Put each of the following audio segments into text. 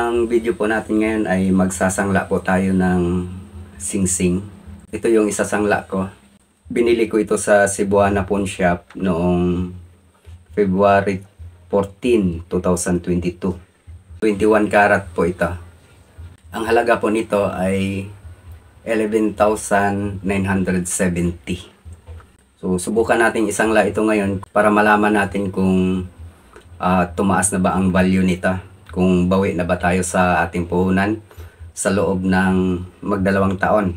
Ang video po natin ngayon ay magsasangla po tayo ng singsing. Ito yung isasangla ko. Binili ko ito sa Cebuana Pawn Shop noong February 14, 2022. 21 karat po ito. Ang halaga po nito ay 11,970. So subukan natin isangla ito ngayon para malaman natin kung tumaas na ba ang value nito. Kung bawi na ba tayo sa ating puhunan sa loob ng magdalawang taon.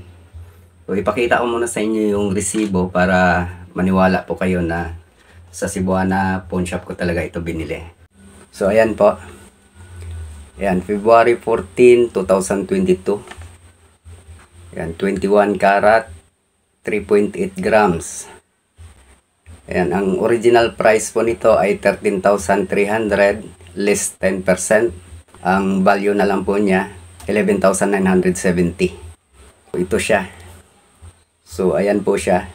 So ipakita ko muna sa inyo yung resibo para maniwala po kayo na sa Cebuana Pawn Shop ko talaga ito binili. So ayan po. Ayan, February 14, 2022. Ayan, 21 karat, 3.8 grams. Ayan, ang original price po nito ay 13,300 less 10%. Ang value na lang po niya 11,970. Ito siya. So ayan po siya,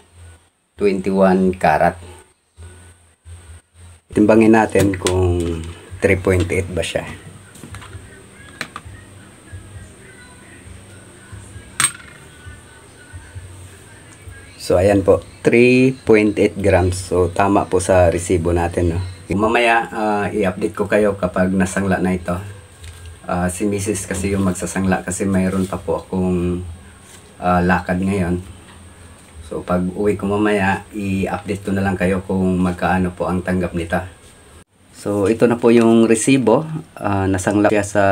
21 karat. Timbangin natin kung 3.8 ba siya. So ayan po, 3.8 grams. So tama po sa resibo natin, no? Mamaya i-update ko kayo kapag nasangla na ito. Si Mrs. kasi yung magsasangla kasi mayroon pa po akong lakad ngayon. So pag uwi ko mamaya, i-update ko na lang kayo kung magkaano po ang tanggap nito. So ito na po yung resibo. Nasangla siya sa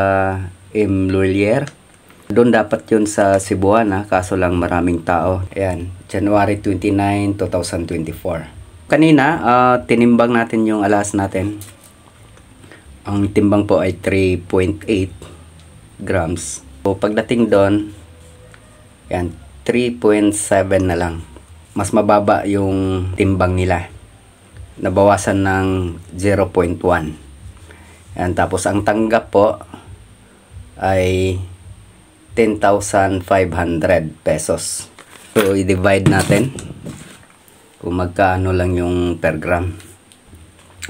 M. Lulier. Doon dapat yun sa Cebuana, kaso lang maraming tao. Ayan, January 29, 2024. Kanina, tinimbang natin yung alas natin. Ang timbang po ay 3.8 grams. So pagdating doon, yan, 3.7 na lang. Mas mababa yung timbang nila. Nabawasan ng 0.1. Yan, tapos ang tanggap po ay 10,500 pesos. So i-divide natin kung magkaano lang yung per gram.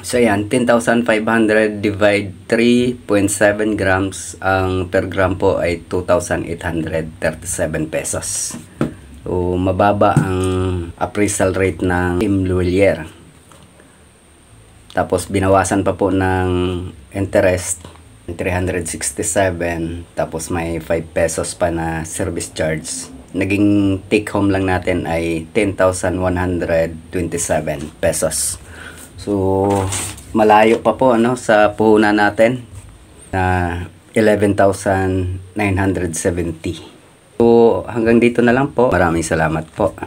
So yan, 10,500 divide 3.7 grams. Ang per gram po ay 2,837 pesos. So mababa ang appraisal rate ng M. Lulier. Tapos binawasan pa po ng interest 367, tapos may 5 pesos pa na service charge. Naging take home lang natin ay 10,127 pesos. So malayo pa po sa puhunan natin na 11,970. So hanggang dito na lang po. Maraming salamat po.